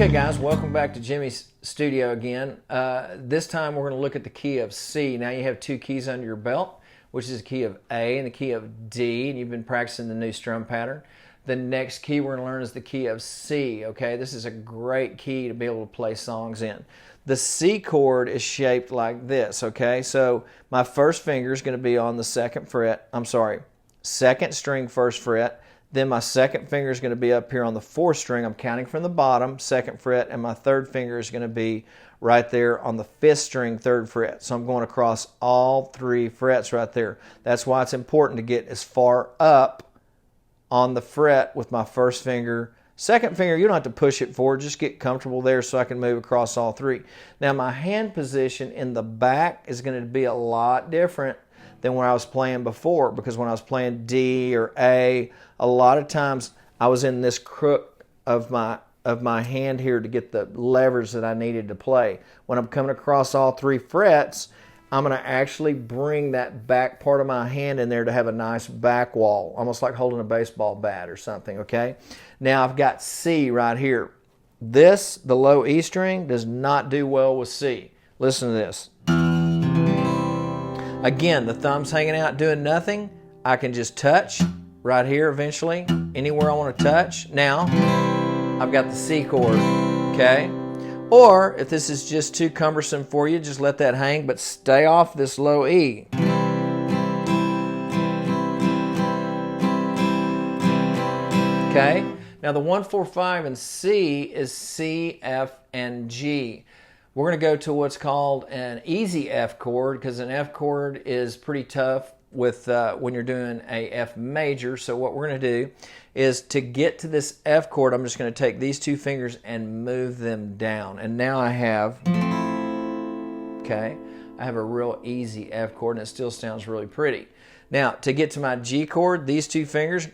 Okay guys, welcome back to Jimmy's studio again. This time we're going to look at the key of C. Now you have two keys under your belt, which is the key of A and the key of D, and you've been practicing the new strum pattern. The next key we're going to learn is the key of C, okay? This is a great key to be able to play songs in. The C chord is shaped like this, okay? So my first finger is going to be on the second string first fret. Then my second finger is going to be up here on the fourth string. I'm counting from the bottom, second fret, and my third finger is going to be right there on the fifth string, third fret. So I'm going across all three frets right there. That's why it's important to get as far up on the fret with my first finger. Second finger, you don't have to push it forward, just get comfortable there so I can move across all three. Now my hand position in the back is going to be a lot different than when I was playing before, because when I was playing D or A, a lot of times I was in this crook of my hand here to get the levers that I needed to play. When I'm coming across all three frets, I'm going to actually bring that back part of my hand in there to have a nice back wall, almost like holding a baseball bat or something, okay? Now I've got C right here. This, the low E string, does not do well with C. Listen to this. Again, the thumb's hanging out doing nothing. I can just touch right here eventually, anywhere I want to touch. Now, I've got the C chord, okay? Or, if this is just too cumbersome for you, just let that hang, but stay off this low E. Okay? Now, the 1, 4, 5 in C is C, F, and G. We're going to go to what's called an easy F chord, because an F chord is pretty tough with when you're doing a F major. So what we're going to do is, to get to this F chord, I'm just going to take these two fingers and move them down. And now I have, okay, I have a real easy F chord, and it still sounds really pretty. Now, to get to my G chord, these two fingers,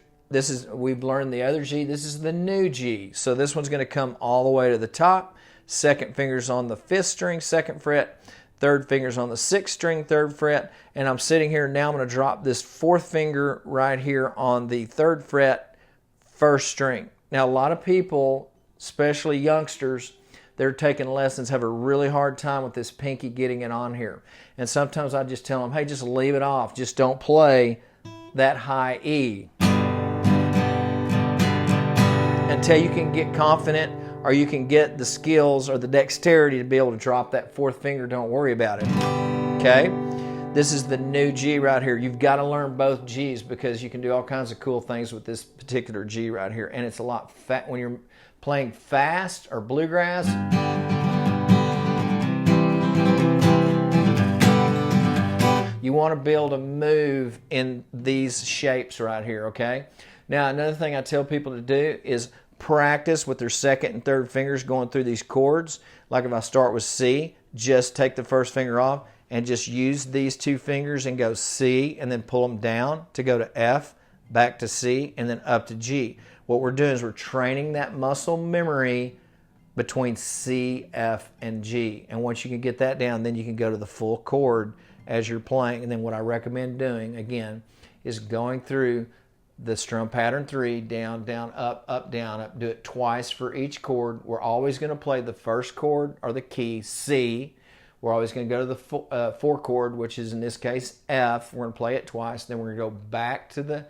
we've learned the other G, this is the new G. So this one's going to come all the way to the top. Second finger's on the fifth string, second fret. Third finger's on the sixth string, third fret. And I'm sitting here now. I'm going to drop this fourth finger right here on the third fret, first string. Now, a lot of people, especially youngsters, they're taking lessons, have a really hard time with this pinky getting it on here. And sometimes I just tell them, hey, just leave it off. Just don't play that high E until you can get confident, or you can get the skills or the dexterity to be able to drop that fourth finger. Don't worry about it, okay? This is the new G right here. You've got to learn both G's, because you can do all kinds of cool things with this particular G right here. And it's a lot when you're playing fast or bluegrass. You want to be able to move in these shapes right here, okay? Now, another thing I tell people to do is practice with their second and third fingers going through these chords. Like if I start with C, just take the first finger off and just use these two fingers and go C, and then pull them down to go to F, back to C, and then up to G. What we're doing is we're training that muscle memory between C, F, and G. And once you can get that down, then you can go to the full chord as you're playing. And then what I recommend doing, again, is going through the strum pattern 3, down, down, up, down, up. Do it twice for each chord. We're always going to play the first chord or the key, C. We're always going to go to the 4 chord, which is in this case F. We're going to play it twice. Then we're going to go back to the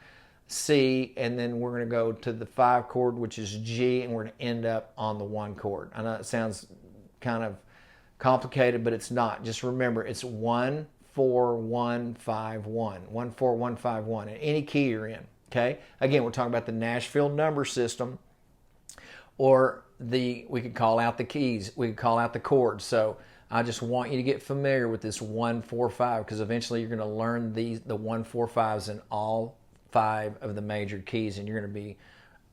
C, and then we're going to go to the 5 chord, which is G, and we're going to end up on the 1 chord. I know it sounds kind of complicated, but it's not. Just remember, it's 1, 4, 1, 5, 1. 1, 4, 1, 5, 1, in any key you're in. Okay. Again, we're talking about the Nashville number system, or we could call out the keys. We could call out the chords. So I just want you to get familiar with this 1, 4, 5, because eventually you're going to learn the 1, 4, 5s in all 5 of the major keys, and you're going to be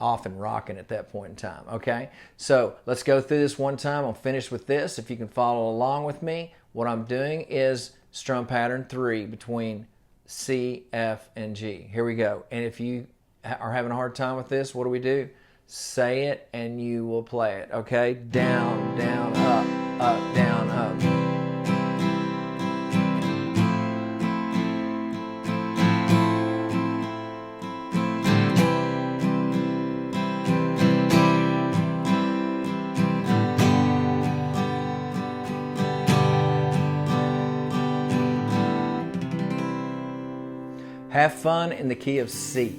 off and rocking at that point in time. Okay. So let's go through this one time. I'll finish with this. If you can follow along with me, what I'm doing is strum pattern 3 between C, F, and G. Here we go. And if you are having a hard time with this, what do? Say it and you will play it. Okay? Down, down, up, down, up. Have fun in the key of C.